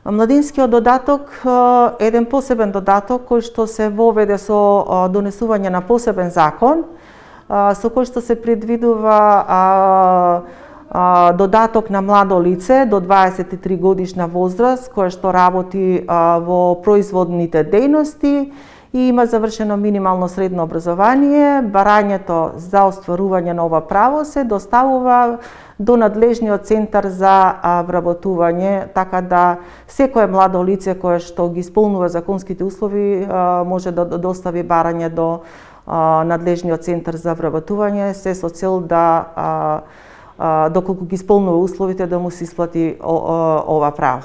Младинскиот додаток е еден посебен додаток кој што се воведе со донесување на посебен закон, со кој што се предвидува додаток на младо лице до 23 годишна возраст кое што работи во производните дејности и има завршено минимално средно образование. Барањето за остварување на ова право се доставува до надлежниот центар за вработување, така да секое младо лице кое што ги исполнува законските услови може да достави барање до надлежниот центар за вработување, се со цел да доколку ги исполнува условите да му се исплати ова право.